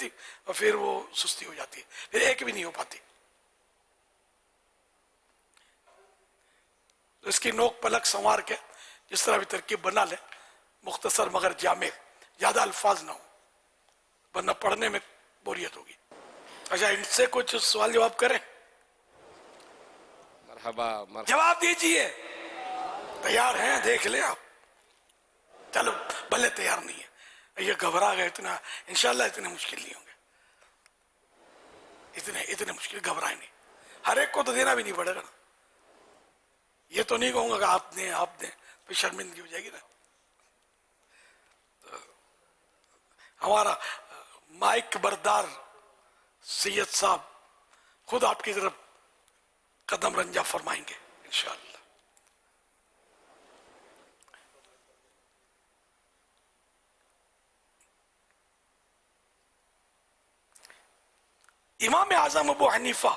دیتی اور پھر وہ سستی ہو جاتی ہے، پھر ایک بھی نہیں ہو پاتی. تو اس کی نوک پلک سنوار کے جس طرح بھی ترکیب بنا لے، مختصر مگر جامع، زیادہ الفاظ نہ ہو ورنہ پڑھنے میں بوریت ہوگی. اچھا ان سے کچھ سوال جواب کریں؟ مرحبا جواب دیجئے. تیار ہیں؟ دیکھ لیں آپ. چلو بھلے تیار نہیں ہے، یہ گھبرا گئے اتنا، انشاءاللہ اتنے مشکل نہیں ہوں گے، اتنے مشکل گھبرائے نہیں. ہر ایک کو تو دینا بھی نہیں پڑے گا نا. یہ تو نہیں کہوں گا کہ آپ دیں پھر شرمندگی ہو جائے گی نا. ہمارا مائک بردار سید صاحب خود آپ کی طرف قدم رنجہ فرمائیں گے انشاءاللہ. امام اعظم ابو حنیفہ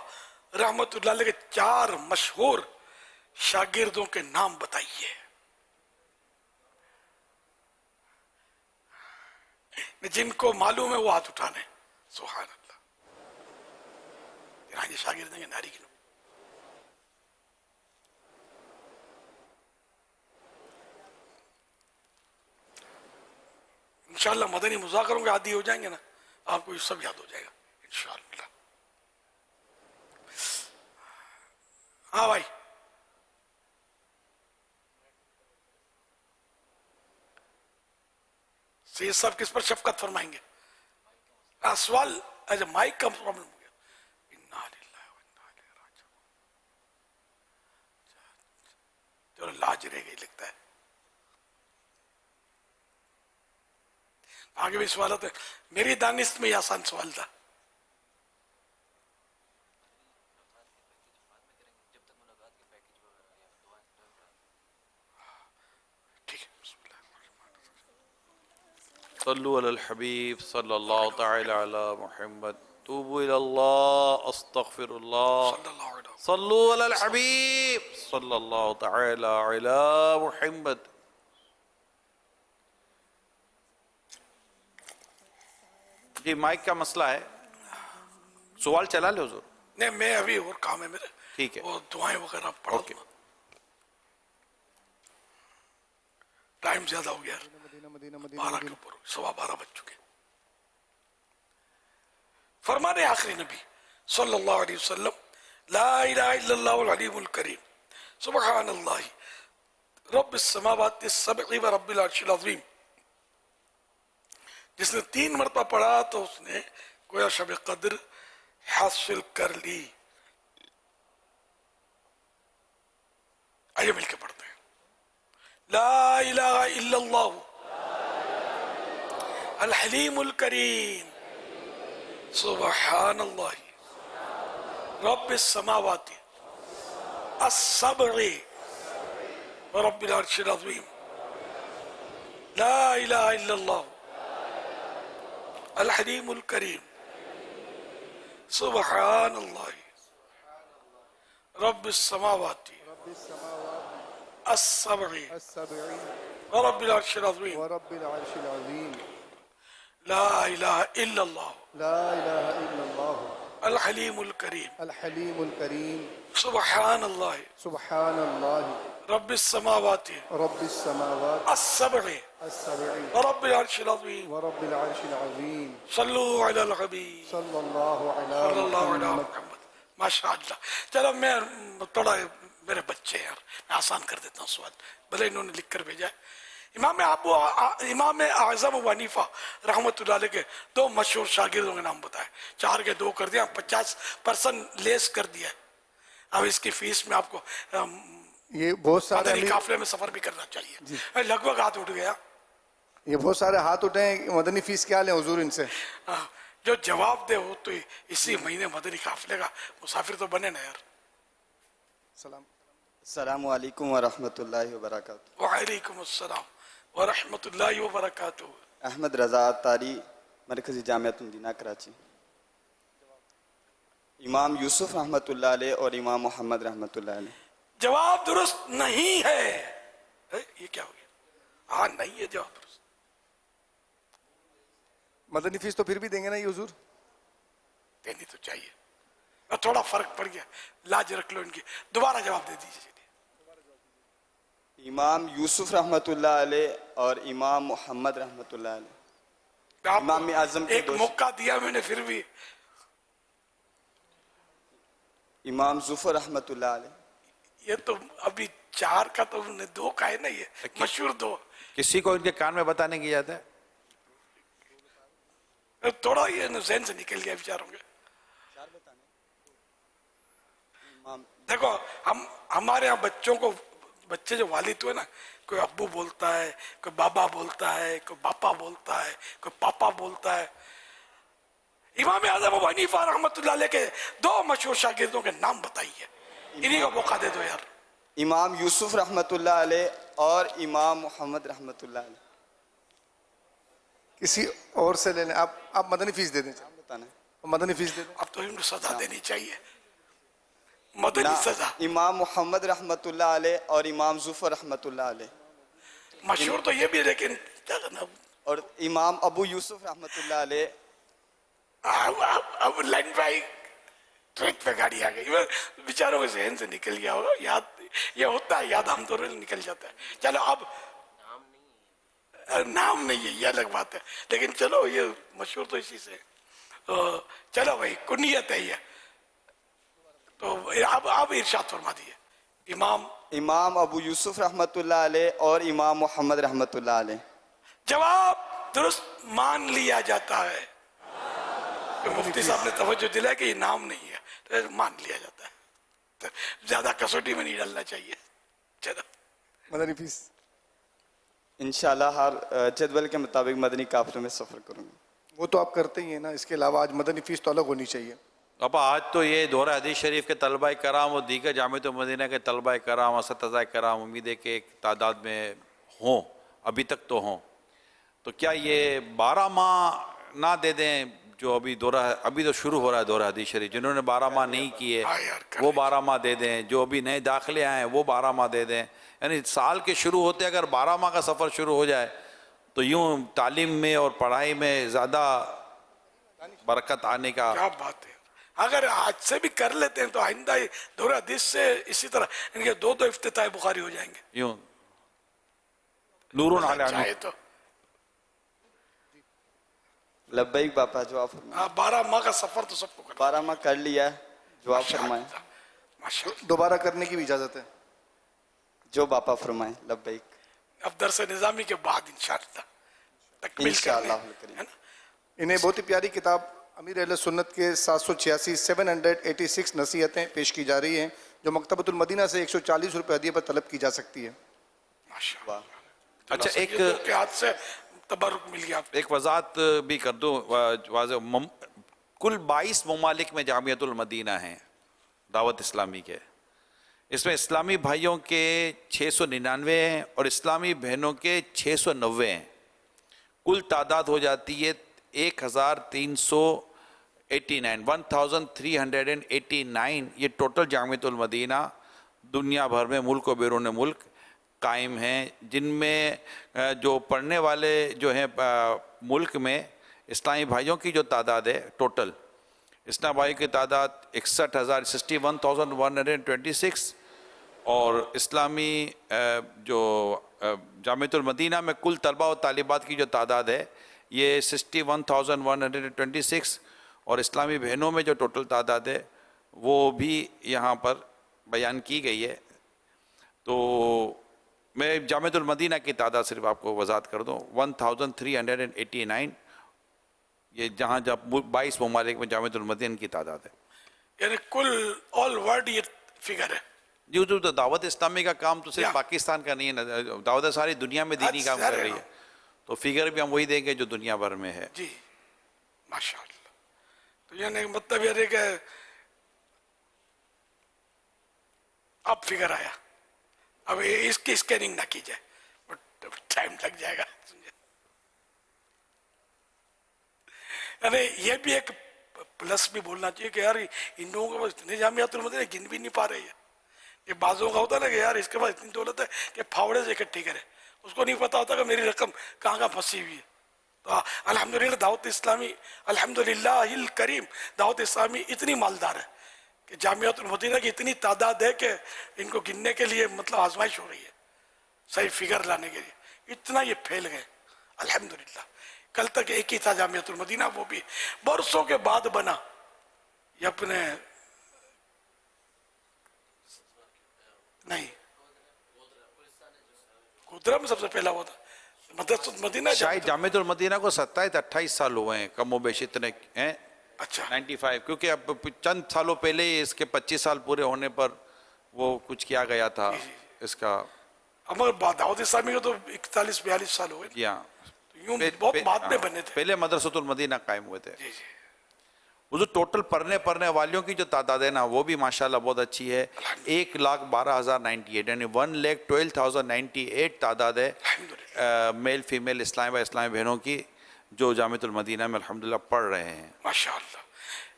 رحمت اللہ علیہ کے 4 مشہور شاگردوں کے نام بتائیے. جن کو معلوم ہے وہ ہاتھ اٹھانے. سبحان اللہ. یہ شاگرد ہیں ناری کی. انشاءاللہ مدنی مذاکروں کے عادی ہو جائیں گے نا، آپ کو یہ سب یاد ہو جائے گا انشاءاللہ. ہاں بھائی. سید صاحب کس پر شفقت فرمائیں گے؟ سوال اچھا مائک کا پرابلم ہو گیا. انا للہ و انا الیہ راجعون. چلو لاج رہ گئی لگتا ہے. آگے بھی سوالات ہے. میری دانست میں یہ آسان سوال تھا. صلو علی الحبیب صلی اللہ تعالی علی محمد. توبوا الی اللہ استغفر اللہ. صلی اللہ علیہ وسلم. صلو علی الحبیب صلی اللہ تعالی علی محمد. جی مائک کا مسئلہ ہے، سوال چلا لے حضور. نہیں میں ابھی اور کام ہے میرے، ٹھیک ہے وہ دعائیں وغیرہ پڑھا اوکے. دوں. ٹائم زیادہ ہو گیا، 12 کے اوپر 12:15 بج چکے. فرمان آخری نبی صلی اللہ علیہ وسلم لا الہ الا اللہ العلیم الکریم سبحان اللہ رب السماوات السبع و رب العرش العظیم. جس نے 3 مرتبہ پڑھا تو اس نے گویا شب قدر حاصل کر لی. آئیے مل کے پڑھتے ہیں. لا الہ الا اللہ الحلیم الکریم سبحان اللہ رب السماوات السبع ورب العرش العظیم. لا الہ الا اللہ الحلیم الکریم سبحان اللہ رب السماوات السبع ورب العرش العظیم. ورب العرش العظیم. لا الہ الا اللہ لا الہ الا اللہ الحلیم الکریم الحلیم الکریم. سبحان اللہ سبحان اللہ رب السماوات رب السماوات السبع السبع ورب العرش العظیم. ورب العرش العظیم. صلو علی الحبیب صلی اللہ صلی علی اللہ علی محمد. محمد. ماشاء اللہ. چلو میں تھوڑا میرے بچے یار میں آسان کر دیتا ہوں سوال، بھلے انہوں نے لکھ کر بھیجا ہے. امام اعظم ابو حنیفہ رحمت اللہ علیہ کے 2 مشہور شاگردوں کے نام بتائے. 4 کے 2 کر دیا، 50% لیس کر دیا. اب اس کی فیس میں آپ کو یہ بہت سارے مدنی قافلے میں سفر بھی کرنا چاہیے. لگ بھگ ہاتھ اٹھ گیا. یہ بہت سارے ہاتھ اٹھے ہیں. مدنی فیس کیا لیں حضور ان سے؟ جو جواب دے وہ تو اسی مہینے مدنی قافلے کا مسافر تو بنے نا یار. السلام علیکم ورحمۃ اللہ وبرکاتہ. وعلیکم السلام ورحمۃ اللہ وبرکاتہ. احمد رضا تاری مرکزی جامعۃ المدینہ کراچی. امام یوسف رحمۃ اللہ علیہ اور امام محمد رحمۃ اللہ علیہ. جواب درست نہیں ہے. یہ کیا ہو گیا؟ ہاں نہیں ہے جواب درست. مدنی فیس تو پھر بھی دیں گے نا یہ حضور؟ دینی تو چاہیے، اور تھوڑا فرق پڑ گیا، لاج رکھ لو ان کی. دوبارہ جواب دے دیجیے. امام یوسف رحمۃ اللہ علیہ اور امام محمد رحمۃ اللہ علیہ. آپ امام کو اعظم کے ایک دو موقع دیا میں نے، پھر بھی امام ظفر رحمۃ اللہ علیہ. یہ تو ابھی 4 کا تو انہوں نے 2 کا ہے نا، یہ مشہور 2. کسی کو ان کے کان میں بتانے کی جاتا ہے؟ تھوڑا یہ ذہن سے نکل گیا بیچاروں کے. دیکھو ہمارے ہاں بچوں کو، بچے جو والد ہوئے نا، کوئی ابو بولتا ہے، کوئی بابا بولتا ہے، کوئی باپا بولتا ہے، کوئی پاپا بولتا ہے. امام اعظم ابو حنیفہ رحمۃ اللہ علیہ کے 2 مشہور شاگردوں کے نام بتائیے، انہی کو موقع دے دو یار. امام یوسف رحمۃ اللہ علیہ اور امام محمد رحمۃ اللہ علیہ. کسی اور سے لے لیں. آپ مدنی فیس دے دیں. بتانا مدنی فیس دے دیں. اب تو ان کو سزا دینی چاہیے، مدنی سزا. امام محمد رحمۃ اللہ علیہ اور امام ظفر رحمۃ اللہ علیہ. مشہور تو یہ بھی ہے، لیکن کیا کرنا. اور امام ابو یوسف رحمۃ اللہ علیہ. اب لائن بھائی ٹریک پہ گاڑی آ گئی، بیچاروں کے ذہن سے نکل گیا ہوگا. یاد یہ ہوتا ہے، یاد ہم تو نکل جاتا ہے. چلو اب نام نہیں ہے، یہ الگ بات ہے، لیکن چلو یہ مشہور تو اسی سے. چلو بھائی کنیت ہے یہ. تو اب ارشاد فرما دیے. امام ابو یوسف رحمۃ اللہ علیہ اور امام محمد رحمۃ اللہ علیہ. جواب درست مان لیا جاتا ہے. مفتی صاحب نے توجہ دلایا کہ یہ نام نہیں ہے، تو مان لیا جاتا ہے. زیادہ کسوٹی میں نہیں ڈالنا چاہیے. چلو مدنی فیس انشاءاللہ ہر جدول کے مطابق مدنی قافلوں میں سفر کروں گا. وہ تو آپ کرتے ہی ہیں نا، اس کے علاوہ آج مدنی فیس تو الگ ہونی چاہیے. اب آج تو یہ دورہ حدیث شریف کے طلبہ کرام اور دیگر جامعۃ المدینہ کے طلبہ کرام، اساتذہ کرام امید ہے کہ ایک تعداد میں ہوں، ابھی تک تو ہوں. تو کیا یہ 12 ماہ نہ دے دیں؟ جو ابھی تو شروع ہو رہا ہے دورہ حدیث شریف، جنہوں نے 12 ماہ نہیں کیے وہ 12 ماہ دے دیں، جو ابھی نئے داخلے آئے ہیں وہ 12 ماہ دے دیں. یعنی سال کے شروع ہوتے اگر 12 ماہ کا سفر شروع ہو جائے تو یوں تعلیم میں اور پڑھائی میں زیادہ برکت آنے کا. کیا بات ہے. اگر آج سے بھی کر لیتے ہیں تو آئندہ دورہ حدیث سے اسی طرح ان کے 2 افتتاح بخاری ہو جائیں گے. یوں نور علی چاہے تو لبیک باپا جواب فرمائیں. 12 ماہ کا سفر تو سب کو کرنا. 12 ماہ کر لیا ہے، جواب فرمائیں. ماشاء اللہ. دوبارہ کرنے کی بھی اجازت ہے. جو باپا فرمائیں. لبیک. اب درس نظامی کے بعد انشاءاللہ تکمیل انشاءاللہ کرنے ہے نا. انہیں بہت ہی پیاری کتاب امیر اہل سنت کے 786 نصیحتیں پیش کی جا رہی ہیں، جو مکتبۃ المدینہ سے 140 روپے ہدیے پر طلب کی جا سکتی ہے. ماشاء واہ. اللہ. اچھا، ایک کے ہاتھ سے تبرک مل گیا. ایک وضاحت بھی کر دوں واضح. کل 22 ممالک میں جامعۃ المدینہ ہیں دعوت اسلامی کے. اس میں اسلامی بھائیوں کے 699 ہیں اور اسلامی بہنوں کے 690 ہیں. کل تعداد ہو جاتی ہے 1389. یہ ٹوٹل جامعۃ المدینہ دنیا بھر میں ملک و بیرون ملک قائم ہیں، جن میں جو پڑھنے والے جو ہیں ملک میں اسلامی بھائیوں کی جو تعداد ہے ٹوٹل اسلام بھائی کی تعداد 61,126 اور اسلامی جو جامعۃ المدینہ میں کل طلبہ و طالبات کی جو تعداد ہے یہ 61,126 اور اسلامی بہنوں میں جو ٹوٹل تعداد ہے وہ بھی یہاں پر بیان کی گئی ہے. تو میں جامعۃ المدینہ کی تعداد صرف آپ کو وضاحت کر دوں 1389 یہ جہاں 22 ممالک میں جامعۃ المدینہ کی تعداد ہے. یعنی کل آل ورلڈ یہ فگر ہے. جو تو دعوت اسلامی کا کام تو صرف یا. پاکستان کا نہیں ہے، دعوت ساری دنیا میں دینی کام کر رہی ہے، تو فگر بھی ہم وہی دیں گے جو دنیا بھر میں ہے. جی ماشاء اللہ. تو یعنی مطلب یہ ہے کہ اب فگر آیا، اب اس کی اسکیننگ نہ کی جائے، ٹائم لگ جائے گا. یعنی یہ بھی ایک پلس بھی بولنا چاہیے کہ یار ان لوگوں کے پاس اتنے جامعات المدینہ گن بھی نہیں پا رہے ہیں. یہ بعضوں کا ہوتا ہے نا کہ یار اس کے پاس اتنی دولت ہے کہ پھاوڑے سے اکٹھی کرے، اس کو نہیں پتا ہوتا کہ میری رقم کہاں کہاں پھنسی ہوئی ہے. تو الحمدللہ دعوت اسلامی الحمدللہ الکریم دعوت اسلامی اتنی مالدار ہے کہ جامعۃ المدینہ کی اتنی تعداد ہے کہ ان کو گننے کے لیے مطلب آزمائش ہو رہی ہے صحیح فگر لانے کے لیے، اتنا یہ پھیل گئے الحمدللہ۔ کل تک ایک ہی تھا جامعۃ المدینہ، وہ بھی برسوں کے بعد بنا، یہ اپنے نہیں گودرا میں سب سے پہلا ہوا تھا مدرسۃ المدینہ شاید جامعۃ المدینہ کو 27-28 سال ہوئے ہیں، کم و بیش اتنے ہیں، اچھا 95، کیونکہ اب چند سالوں پہلے ہی اس کے 25 سال پورے ہونے پر وہ کچھ کیا گیا تھا اس کا، ہمارے دعوت اسلامی کو تو 41-42 سال ہوئے، یا یوں بہت بعد میں بنے تھے۔ پہلے مدرسۃ المدینہ قائم ہوئے تھے۔ جی جی حضور ٹوٹل پڑھنے والیوں کی جو تعداد ہے نا وہ بھی ماشاءاللہ بہت اچھی ہے، 1,12,098 یعنی 1,12,098 تعداد ہے میل فیمیل اسلامی و اسلامی بہنوں کی جو جامعۃ المدینہ میں الحمدللہ پڑھ رہے ہیں۔ ماشاءاللہ۔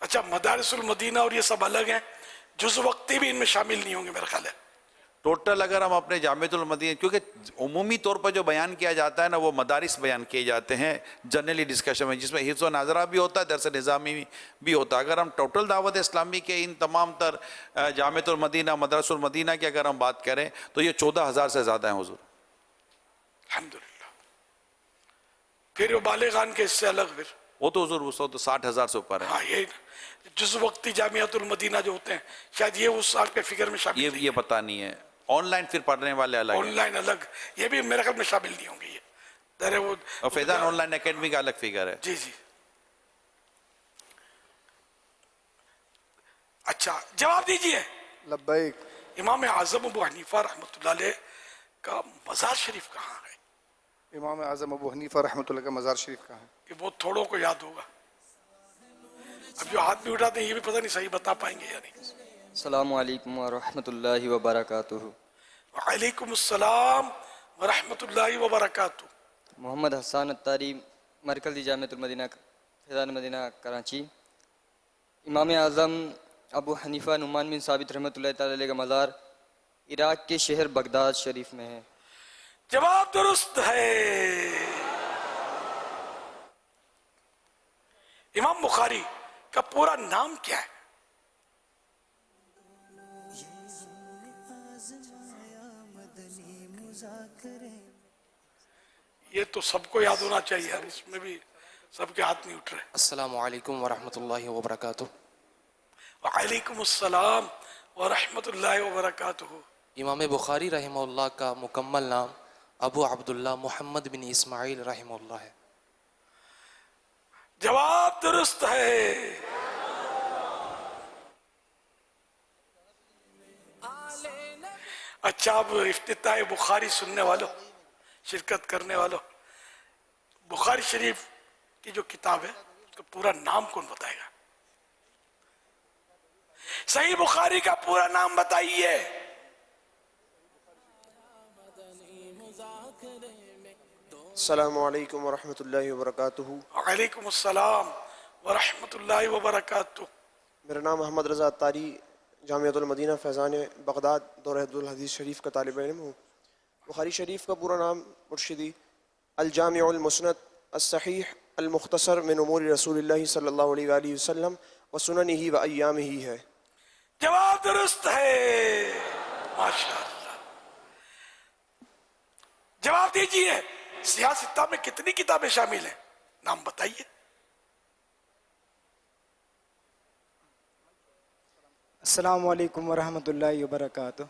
اچھا مدارس المدینہ اور یہ سب الگ ہیں، جز وقتی بھی ان میں شامل نہیں ہوں گے میرا خیال ہے۔ ٹوٹل اگر ہم اپنے جامعۃ المدینہ، کیونکہ عمومی طور پر جو بیان کیا جاتا ہے نا وہ مدارس بیان کیے جاتے ہیں جنرلی ڈسکشن میں، جس میں حفظ و ناظرہ بھی ہوتا ہے، درس نظامی بھی ہوتا ہے۔ اگر ہم ٹوٹل دعوت اسلامی کے ان تمام تر جامعۃ المدینہ مدرسۃ المدینہ کی اگر ہم بات کریں تو یہ 14,000 سے زیادہ ہیں حضور۔ الحمدللہ۔ پھر وہ بالغان کے اس سے الگ پھر وہ تو حضور اس وقت 60,000 سے اوپر ہے۔ ہاں یہ جز وقتی جامعۃ المدینہ جو ہوتے ہیں شاید یہ اس سال کے فگر میں شامل نہیں یہ پتہ نہیں ہے، آن لائن پھر پڑھنے والے الگ آن ہیں، لائن الگ، یہ بھی میرے خیال میں شامل نہیں ہوں گے یہ در وہ اور فیضان آن لائن اکیڈمی کا الگ فگر ہے۔ جی جی۔ اچھا جواب دیجئے، لبیک۔ امام اعظم ابو حنیفہ رحمۃ اللہ علیہ کا مزار شریف کہاں ہے؟ امام اعظم ابو حنیفہ رحمۃ اللہ کا مزار شریف کہاں ہے؟ یہ بہت تھوڑوں کو یاد ہوگا، اب جو ہاتھ بھی اٹھاتے ہیں یہ بھی پتہ نہیں صحیح بتا پائیں گے یا نہیں۔ السلام علیکم ورحمۃ اللہ وبرکاتہ۔ وعلیکم السلام ورحمۃ اللہ وبرکاتہ۔ محمد حسان اتاری، مرکزی جامعۃ المدینہ فیضان مدینہ کراچی۔ امام اعظم ابو حنیفہ نعمان بن ثابت رحمۃ اللہ تعالی علیہ کا مزار عراق کے شہر بغداد شریف میں ہے۔ جواب درست ہے۔ امام بخاری کا پورا نام کیا ہے؟ یہ تو سب کو یاد ہونا چاہیے یار، اس میں بھی سب کے ہاتھ نہیں اٹھ رہے۔ السلام علیکم ورحمۃ اللہ وبرکاتہ۔ وعلیکم السلام ورحمۃ اللہ وبرکاتہ۔ امام بخاری رحمہ اللہ کا مکمل نام ابو عبداللہ محمد بن اسماعیل رحمہ اللہ ہے۔ جواب درست ہے۔ اچھا اب افتتاح بخاری سننے والوں، شرکت کرنے والوں، بخاری شریف کی جو کتاب ہے اس کا پورا نام کون بتائے گا؟ صحیح بخاری کا پورا نام بتائیے۔ السلام علیکم ورحمۃ اللہ وبرکاتہ۔ وعلیکم السلام ورحمۃ اللہ وبرکاتہ۔ میرا نام محمد رضا اتاری، جامعۃ المدینہ فیضان بغداد دورہ الحدیث شریف کا طالب علم ہوں۔ بخاری شریف کا پورا نام مرشدی الجامع المسند الصحیح المختصر من امور رسول اللہ صلی اللہ علیہ وآلہ وسلم وسننہ و ایامہ ہے۔ جواب درست ہے، ماشاءاللہ۔ جواب دیجئے، سیاہ ستہ میں کتنی کتابیں شامل ہیں؟ نام بتائیے۔ السلام علیکم ورحمۃ اللہ وبرکاتہ۔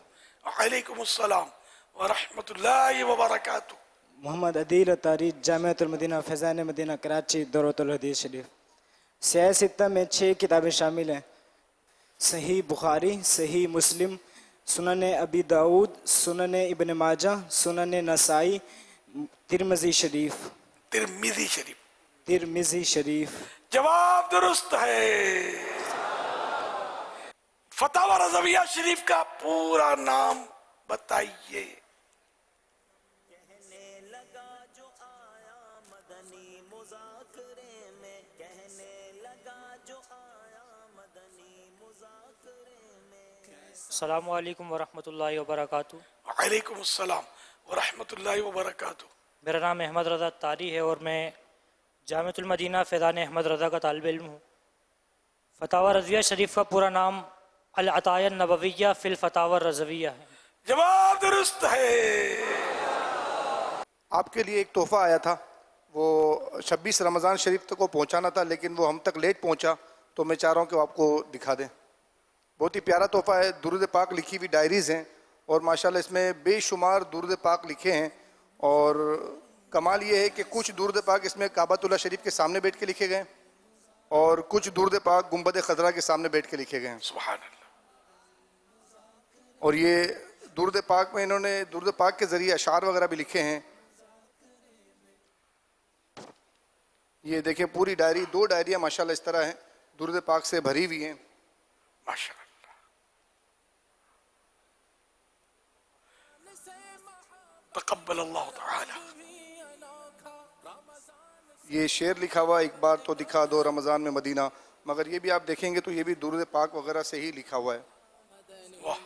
وعلیکم السلام ورحمۃ اللہ وبرکاتہ۔ محمد عدیل اتاری، جامعۃ المدینہ فیضان مدینہ کراچی دورۃ الحدیث شریف۔ سیاہ ستہ میں 6 کتابیں شامل ہیں: صحیح بخاری، صحیح مسلم، سنن ابی داود، سنن ابن ماجہ، سنن نسائی، ترمذی شریف۔ ترمذی شریف۔ جواب درست ہے۔ فتاوی رضویہ شریف کا پورا نام بتائیے۔ السلام علیکم ورحمۃ اللہ وبرکاتہ۔ وعلیکم السلام ورحمۃ اللہ وبرکاتہ۔ میرا نام احمد رضا تاری ہے اور میں جامعۃ المدینہ فیضان احمد رضا کا طالب علم ہوں. فتاوی رضویہ شریف کا پورا نام العطایہ النبویہ فی الفتاوی الرضویہ ہے. جواب درست ہے. آپ کے لیے ایک تحفہ آیا تھا، وہ 26 رمضان شریف تک کو پہنچانا تھا لیکن وہ ہم تک لیٹ پہنچا، تو میں چاہ رہا ہوں کہ وہ آپ کو دکھا دیں. بہت ہی پیارا تحفہ ہے، درود پاک لکھی ہوئی ڈائریز ہیں اور ماشاءاللہ اس میں بے شمار درود پاک لکھے ہیں. اور کمال یہ ہے کہ کچھ درود پاک اس میں کعبۃ اللہ شریف کے سامنے بیٹھ کے لکھے گئے ہیں اور کچھ درود پاک گنبد خضرا کے سامنے بیٹھ کے لکھے گئے ہیں. سبحان اللہ. اور یہ درود پاک میں انہوں نے درود پاک کے ذریعے اشعار وغیرہ بھی لکھے ہیں. یہ دیکھیں پوری ڈائری، 2 ڈائریاں ماشاءاللہ اس طرح ہیں، درود پاک سے بھری ہوئی ہیں. ماشاء اللہ. تقبل اللہ تعالی. یہ شعر لکھا ہوا ایک بار تو دکھا دو رمضان میں مدینہ، مگر یہ بھی آپ دیکھیں گے تو یہ بھی درود پاک وغیرہ سے ہی لکھا ہوا ہے. واہ.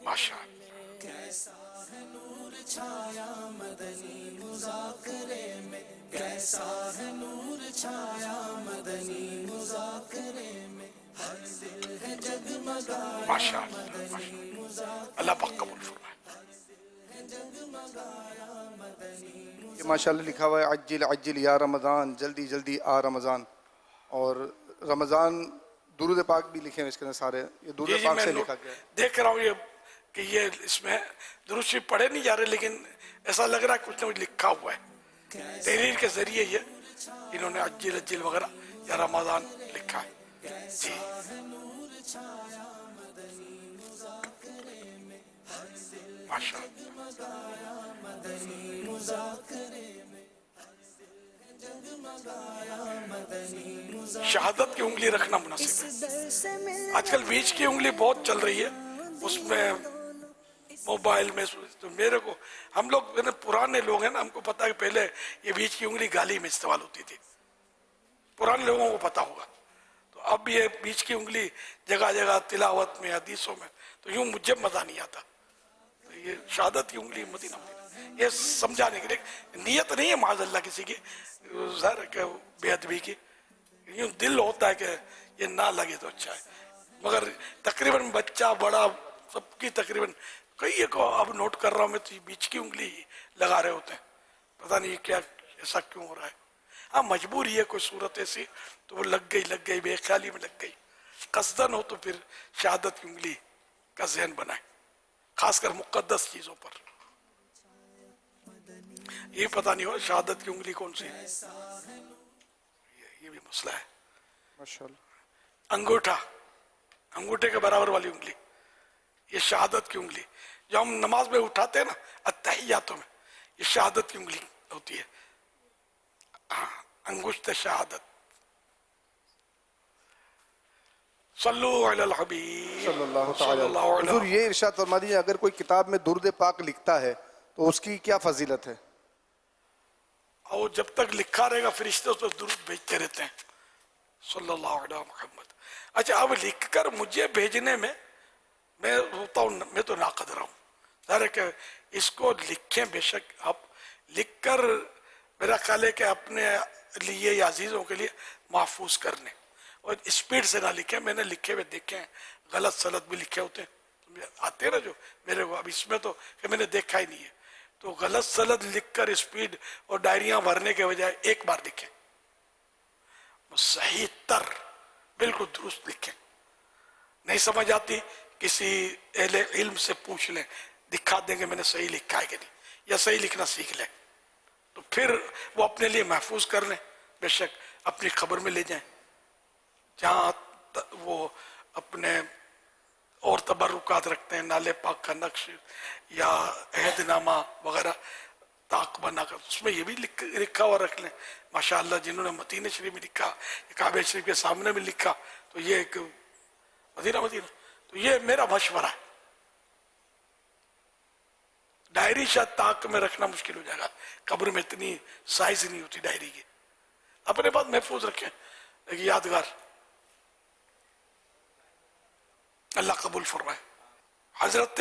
ماشاء اللہ. ماشاء اللہ. اللہ پاک قبول فرمائے. یہ ماشاءاللہ لکھا ہوا ہے عجل عجل یا رمضان، جلدی جلدی آ رمضان. اور رمضان درود پاک بھی لکھے ہیں اس کے اندر سارے، یہ درود پاک میں سے لکھا گیا ہے. دیکھ رہا ہوں یہ کہ یہ اس میں درود شریف پڑھے نہیں جا رہے لیکن ایسا لگ رہا ہے کچھ نہ کچھ لکھا ہوا ہے. تحریر کے ذریعے یہ انہوں نے عجل عجل وغیرہ یا رمضان لکھا ہے. جی ماشاء اللہ. شہادت کی انگلی رکھنا مناسب ہے. آج کل بیچ کی انگلی بہت چل رہی ہے، اس میں موبائل میں تو میرے کو ہم لوگ پرانے لوگ ہیں نا، ہم کو پتا ہے کہ پہلے یہ بیچ کی انگلی گالی میں استعمال ہوتی تھی، پرانے لوگوں کو پتا ہوگا. تو اب یہ بیچ کی انگلی جگہ جگہ تلاوت میں حدیثوں میں، تو یوں مجھے مزہ نہیں آتا. تو یہ شہادت کی انگلی مدینہ یہ سمجھانے کے لیے نیت نہیں ہے معاذ اللہ کسی کی ظاہر ہے کہ بے ادبی کی، یوں دل ہوتا ہے کہ یہ نہ لگے تو اچھا ہے. مگر تقریباً بچہ بڑا سب کی تقریباً کئی کو اب نوٹ کر رہا ہوں میں تو یہ بیچ کی انگلی ہی لگا رہے ہوتے ہیں. پتہ نہیں کیا ایسا کیوں ہو رہا ہے. ہاں مجبوری ہے، کوئی صورت ایسی تو وہ لگ گئی بے خیالی میں لگ گئی. قصدن ہو تو پھر شہادت کی انگلی کا ذہن بنائے، خاص کر مقدس چیزوں پر. یہ پتہ نہیں ہو شہادت کی انگلی کون سی ہے، یہ بھی مسئلہ ہے. ماشاءاللہ. انگوٹھے کے برابر والی انگلی یہ شہادت کی انگلی جو ہم نماز میں اٹھاتے ہیں نا التحیاتوں میں، یہ شہادت کی انگلی ہوتی ہے. انگشت شہادت. صلو علی الحبیب صلی اللہ تعالی حضور. یہ ارشاد فرما دیجیے اگر کوئی کتاب میں درود پاک لکھتا ہے تو اس کی کیا فضیلت ہے؟ اور جب تک لکھا رہے گا فرشتے اس پر درود بھیجتے رہتے ہیں صلی اللہ علیہ محمد. اچھا اب لکھ کر مجھے بھیجنے میں میں ہوتا ہوں، میں تو ناقدر ہوں. ظاہر ہے کہ اس کو لکھیں بے شک آپ لکھ کر، میرا خیال ہے کہ اپنے لیے یا عزیزوں کے لیے محفوظ کرنے، اور اسپیڈ سے نہ لکھیں. میں نے لکھے ہوئے دیکھے ہیں، غلط سلط بھی لکھے ہوتے ہیں آتے ہیں نا جو میرے کو. اب اس میں تو کہ میں نے دیکھا ہی نہیں ہے، تو غلط سلط لکھ کر اسپیڈ اور ڈائریاں بھرنے کے بجائے ایک بار لکھیں، صحیح تر بالکل درست لکھیں. نہیں سمجھ آتی کسی اہل علم سے پوچھ لیں، دکھا دیں گے میں نے صحیح لکھا ہے کہ نہیں، یا صحیح لکھنا سیکھ لیں تو پھر وہ اپنے لیے محفوظ کر لیں. بے شک اپنی خبر میں لے جائیں، جہاں وہ اپنے اور تبرکات رکھتے ہیں، نالے پاک کا نقش یا عہد نامہ وغیرہ طاق بنا کر اس میں یہ بھی لکھا ہوا رکھ لیں. ماشاءاللہ جنہوں نے مدینہ شریف میں لکھا، کعبہ شریف کے سامنے میں لکھا، تو یہ ایک مدینہ تو یہ میرا مشورہ ہے. ڈائری شاید طاق میں رکھنا مشکل ہو جائے گا، قبر میں اتنی سائز نہیں ہوتی ڈائری کی. اپنے پاس محفوظ رکھیں، ایک یادگار. اللہ قبول فرمائے. حضرت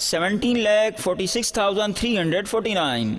17,46,349।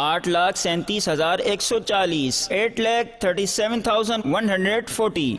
8,37,140, 8,37,140।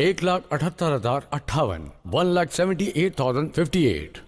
1,78,058, 1,78,058।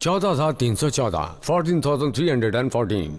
14,314, 14,314।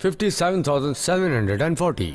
57,740।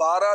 12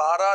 12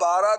12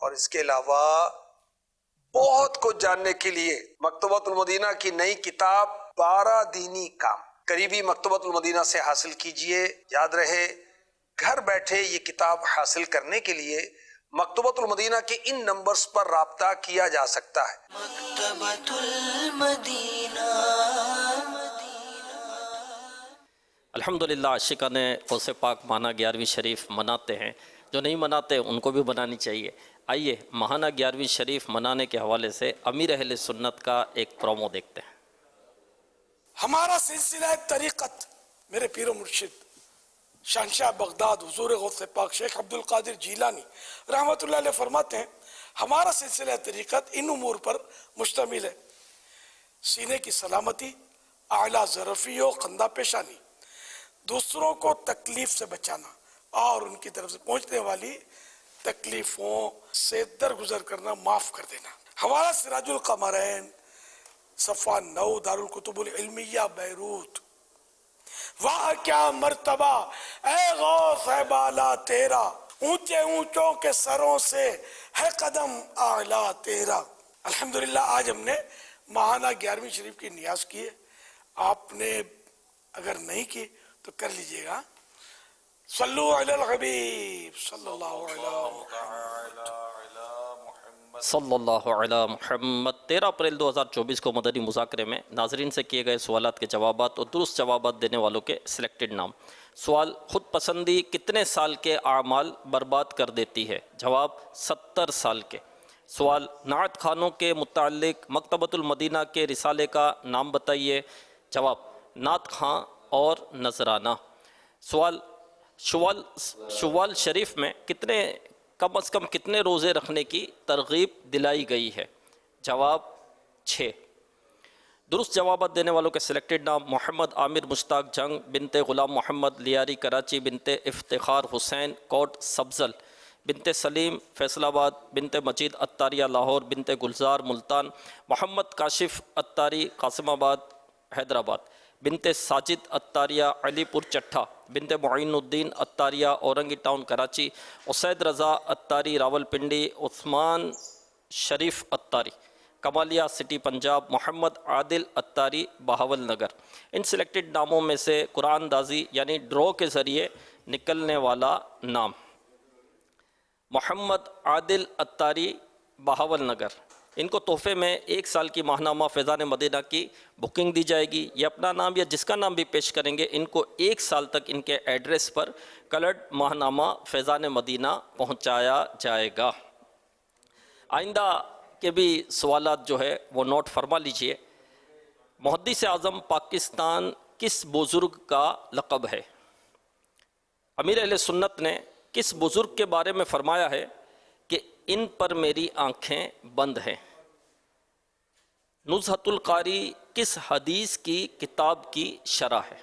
اور اس کے علاوہ بہت کچھ جاننے کے لیے مکتبۃ المدینہ کی نئی کتاب 12 دینی کام قریبی مکتبۃ المدینہ سے حاصل کیجئے. یاد رہے گھر بیٹھے یہ کتاب حاصل کرنے کے لیے مکتبۃ المدینہ کے ان نمبرز پر رابطہ کیا جا سکتا ہے. مکتبۃ المدینہ. الحمدللہ عاشقان غوث پاک ماہانہ 11ویں شریف مناتے ہیں. جو نہیں مناتے ان کو بھی منانی چاہیے. آئیے ماہانہ 11ویں شریف منانے کے حوالے سے امیر اہل سنت کا ایک پرومو دیکھتے ہیں. ہمارا سلسلہ طریقت میرے پیر و مرشد شہنشاہ بغداد حضور غوث پاک شیخ عبد القادر جیلانی رحمۃ اللہ علیہ فرماتے ہیں ہمارا سلسلہ طریقت ان امور پر مشتمل ہے: سینے کی سلامتی، اعلیٰ ظرفی و خندہ پیشانی، دوسروں کو تکلیف سے بچانا اور ان کی طرف سے پہنچنے والی تکلیفوں سے درگزر کرنا، معاف کر دینا. ہمارا سراج القمرین صفحہ 9 دارالکتب العلمیہ بیروت. واہ کیا مرتبہ اے غوث ہے بالا تیرا، اونچے اونچوں کے سروں سے ہے قدم اعلیٰ تیرا. الحمدللہ آج ہم نے ماہانہ 11ویں شریف کی نیاز کی ہے. آپ نے اگر نہیں کی تو کر لیجئے گا. صلو علی الحبیب صلی اللہ علیہ صلی اللہ علی محمد. 13 اپریل 2024 کو مدنی مذاکرے میں ناظرین سے کیے گئے سوالات کے جوابات اور درست جوابات دینے والوں کے سلیکٹڈ نام. سوال: خود پسندی کتنے سال کے اعمال برباد کر دیتی ہے؟ جواب: 70 سال کے. سوال: نعت خانوں کے متعلق مکتبۃ المدینہ کے رسالے کا نام بتائیے. جواب: نعت خاں اور نذرانہ. سوال: شوال شریف میں کم از کم کتنے روزے رکھنے کی ترغیب دلائی گئی ہے؟ جواب: 6. درست جوابات دینے والوں کے سلیکٹڈ نام: محمد عامر مشتاق جنگ بنت غلام محمد لیاری کراچی، بنت افتخار حسین کوٹ سبزل، بنت سلیم فیصل آباد، بنت مجید اتاریہ لاہور، بنت گلزار ملتان، محمد کاشف اتاری قاسم آباد حیدرآباد، بنت ساجد اتاریہ علی پور چٹھا، بنت معین الدین اتاریہ اورنگی ٹاؤن کراچی، اسید رضا اتاری راول پنڈی، عثمان شریف اتاری کمالیہ سٹی پنجاب، محمد عادل اتاری بہاول نگر. ان سلیکٹڈ ناموں میں سے قرآن دازی یعنی ڈرو کے ذریعے نکلنے والا نام: محمد عادل اتاری بہاول نگر. ان کو تحفے میں 1 سال کی ماہنامہ فیضان مدینہ کی بکنگ دی جائے گی. یہ اپنا نام یا جس کا نام بھی پیش کریں گے ان کو 1 سال تک ان کے ایڈریس پر کلرڈ ماہنامہ فیضان مدینہ پہنچایا جائے گا. آئندہ کے بھی سوالات جو ہے وہ نوٹ فرما لیجئے. محدث اعظم پاکستان کس بزرگ کا لقب ہے؟ امیر اہل سنت نے کس بزرگ کے بارے میں فرمایا ہے کہ ان پر میری آنکھیں بند ہیں؟ نزہۃ القاری کس حدیث کی کتاب کی شرح ہے؟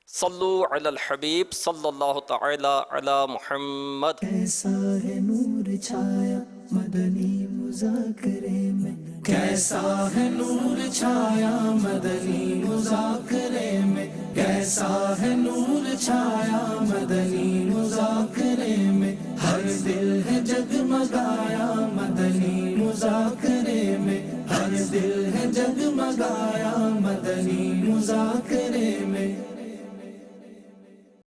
صلو علی الحبیب صلی اللہ تعالی علی محمد. کیسا ہے نور چھایا مدنی مذاکرے میں، کیسا ہے نور چھایا مدنی مذاکرے میں، کیسا ہے نور چھایا مدنی مذاکرے میں، ہر دل ہے جگمگایا مدنی مذاکرے میں، ہر دل ہے جگمگایا مدنی مذاکرے میں.